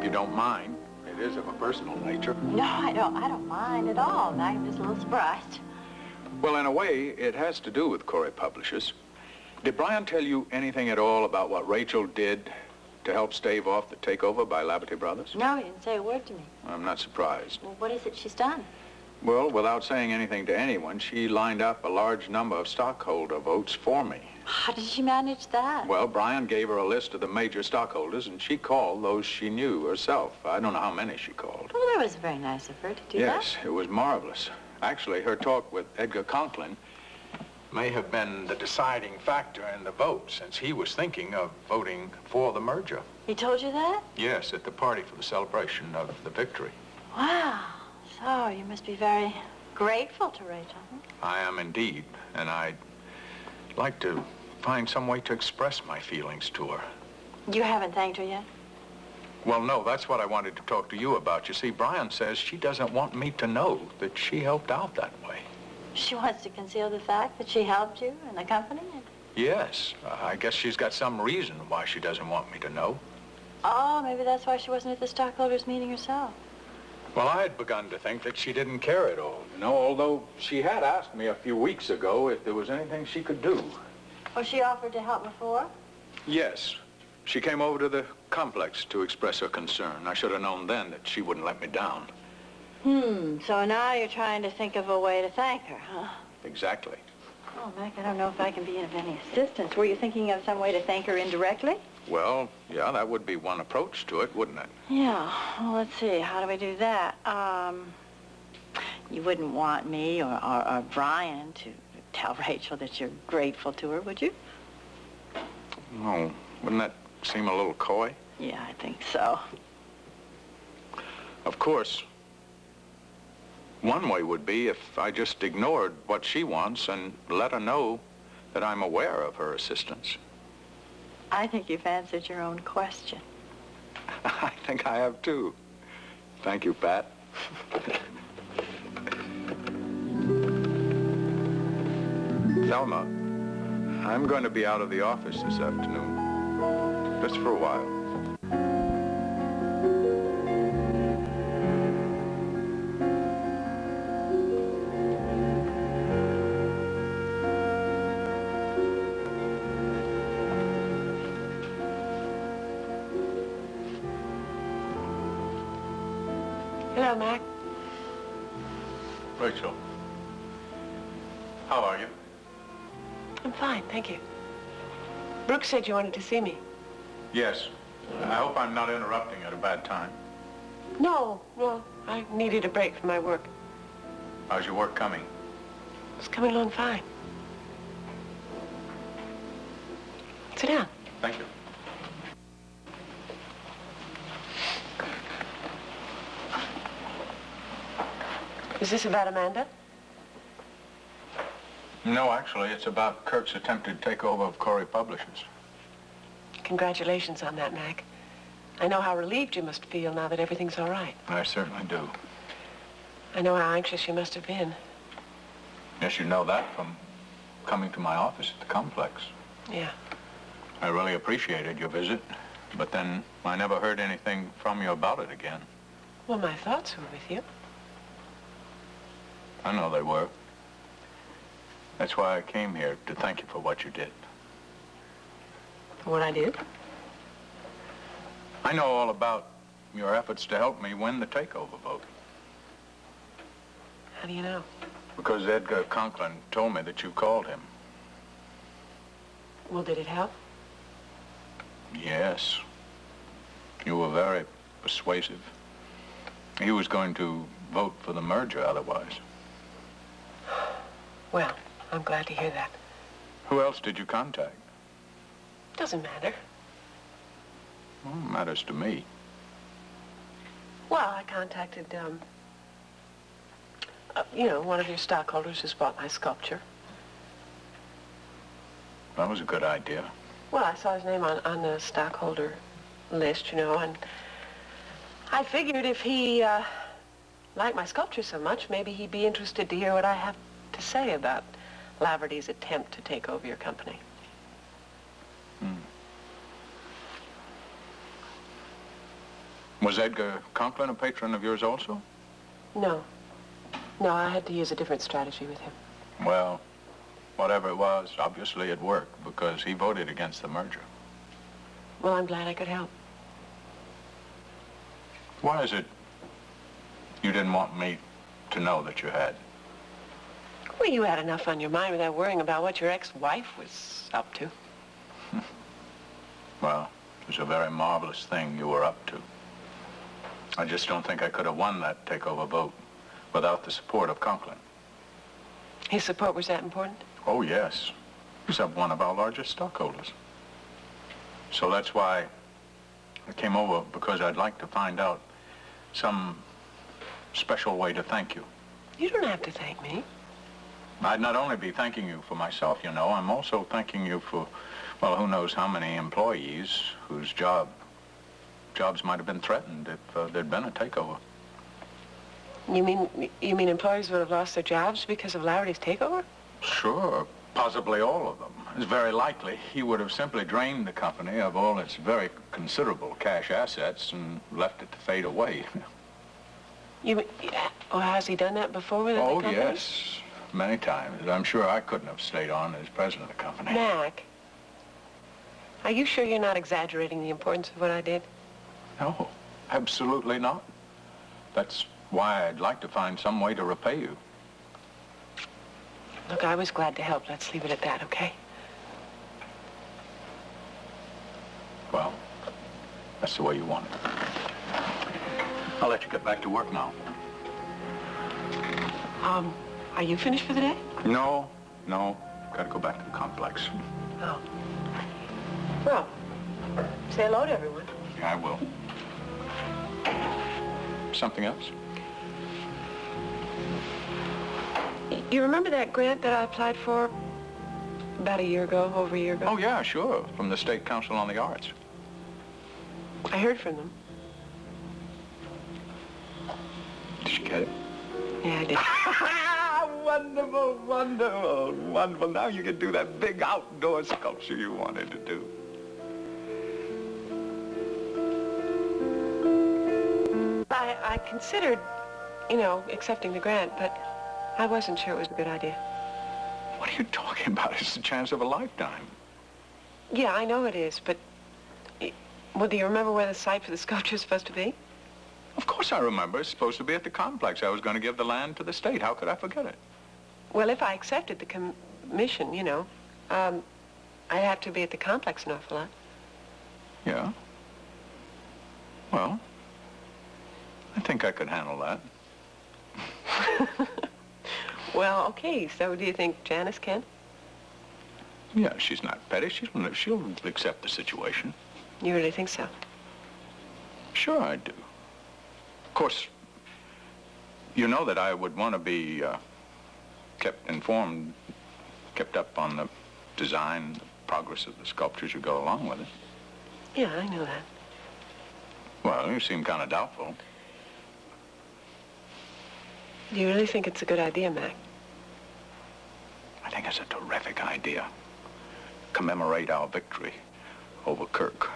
you don't mind. It is of a personal nature. No, I don't mind at all. I'm just a little surprised. Well, in a way, it has to do with Corey Publishers. Did Brian tell you anything at all about what Rachel did to help stave off the takeover by Laverty Brothers? No, he didn't say a word to me. I'm not surprised. Well, what is it she's done? Well, without saying anything to anyone, she lined up a large number of stockholder votes for me. How did she manage that? Well, Brian gave her a list of the major stockholders, and she called those she knew herself. I don't know how many she called. Well, that was very nice of her to do that. Yes, it was marvelous. Actually, her talk with Edgar Conklin may have been the deciding factor in the vote, since he was thinking of voting for the merger. He told you that? Yes, at the party for the celebration of the victory. Wow. So, you must be very grateful to Rachel, huh? I am indeed, and I'd like to find some way to express my feelings to her. You haven't thanked her yet? Well, no, that's what I wanted to talk to you about. You see, Brian says she doesn't want me to know that she helped out that way. She wants to conceal the fact that she helped you and the company? Yes. I guess she's got some reason why she doesn't want me to know. Oh, maybe that's why she wasn't at the stockholders' meeting herself. Well, I had begun to think that she didn't care at all, you know, although she had asked me a few weeks ago if there was anything she could do. Well, she offered to help before? Yes. She came over to the complex to express her concern. I should have known then that she wouldn't let me down. So now you're trying to think of a way to thank her, huh? Exactly. Oh, Mac, I don't know if I can be of any assistance. Were you thinking of some way to thank her indirectly? Well, yeah, that would be one approach to it, wouldn't it? Yeah. Well, let's see. How do we do that? You wouldn't want me or Brian to tell Rachel that you're grateful to her, would you? No. Wouldn't that seem a little coy? Yeah, I think so. Of course. One way would be if I just ignored what she wants and let her know that I'm aware of her assistance. I think you've answered your own question. I think I have, too. Thank you, Pat. Thelma, I'm going to be out of the office this afternoon, just for a while. Hello, Mac. Rachel, how are you? I'm fine, thank you. Brooks said you wanted to see me. Yes. I hope I'm not interrupting at a bad time. No, I needed a break from my work. How's your work coming? It's coming along fine. Sit down. Thank you. Is this about Amanda? No, actually, it's about Kirk's attempted takeover of Corey Publishers. Congratulations on that, Mac. I know how relieved you must feel now that everything's all right. I certainly do. I know how anxious you must have been. Yes, you know that from coming to my office at the complex. Yeah. I really appreciated your visit, but then I never heard anything from you about it again. Well, my thoughts were with you. I know they were. That's why I came here, to thank you for what you did. For what I did? I know all about your efforts to help me win the takeover vote. How do you know? Because Edgar Conklin told me that you called him. Well, did it help? Yes. You were very persuasive. He was going to vote for the merger otherwise. Well, I'm glad to hear that. Who else did you contact? Doesn't matter. Well, it matters to me. Well, I contacted, one of your stockholders who's bought my sculpture. That was a good idea. Well, I saw his name on the stockholder list, and I figured if he liked my sculpture so much, maybe he'd be interested to hear what I have to say about Laverty's attempt to take over your company. Was Edgar Conklin a patron of yours also? No. No, I had to use a different strategy with him. Well, whatever it was, obviously it worked because he voted against the merger. Well, I'm glad I could help. Why is it you didn't want me to know that you had? Well, you had enough on your mind without worrying about what your ex-wife was up to. Well, it was a very marvelous thing you were up to. I just don't think I could have won that takeover vote without the support of Conklin. His support was that important? Oh, yes. He's one of our largest stockholders. So that's why I came over, because I'd like to find out some special way to thank you. You don't have to thank me. I'd not only be thanking you for myself, you know, I'm also thanking you for, well, who knows how many employees whose jobs might have been threatened if there'd been a takeover. You mean employees would have lost their jobs because of Laverty's takeover? Sure, possibly all of them. It's very likely he would have simply drained the company of all its very considerable cash assets and left it to fade away. Oh, has he done that before with the company? Oh, yes, many times. I'm sure I couldn't have stayed on as president of the company. Mac, are you sure you're not exaggerating the importance of what I did? No, absolutely not. That's why I'd like to find some way to repay you. Look, I was glad to help. Let's leave it at that, okay? Well, that's the way you want it. I'll let you get back to work now. Are you finished for the day? No. Gotta go back to the complex. Oh. Well, say hello to everyone. Yeah, I will. Something else? You remember that grant that I applied for about over a year ago? Oh, yeah, sure. From the State Council on the Arts. I heard from them. Did you get it? Yeah, I did. Wonderful, wonderful, wonderful. Now you can do that big outdoor sculpture you wanted to do. I considered, accepting the grant, but I wasn't sure it was a good idea. What are you talking about? It's the chance of a lifetime. Yeah, I know it is, but... Well, do you remember where the site for the sculpture is supposed to be? Of course I remember. It's supposed to be at the complex. I was going to give the land to the state. How could I forget it? Well, if I accepted the commission, I'd have to be at the complex an awful lot. Yeah? Well, I think I could handle that. Well, okay. So do you think Janice can? Yeah, she's not petty. She'll accept the situation. You really think so? Sure I do. Of course, you know that I would want to be kept informed, kept up on the design, the progress of the sculptures you go along with it. Yeah, I know that. Well, you seem kind of doubtful. Do you really think it's a good idea, Mac? I think it's a terrific idea. Commemorate our victory over Kirk.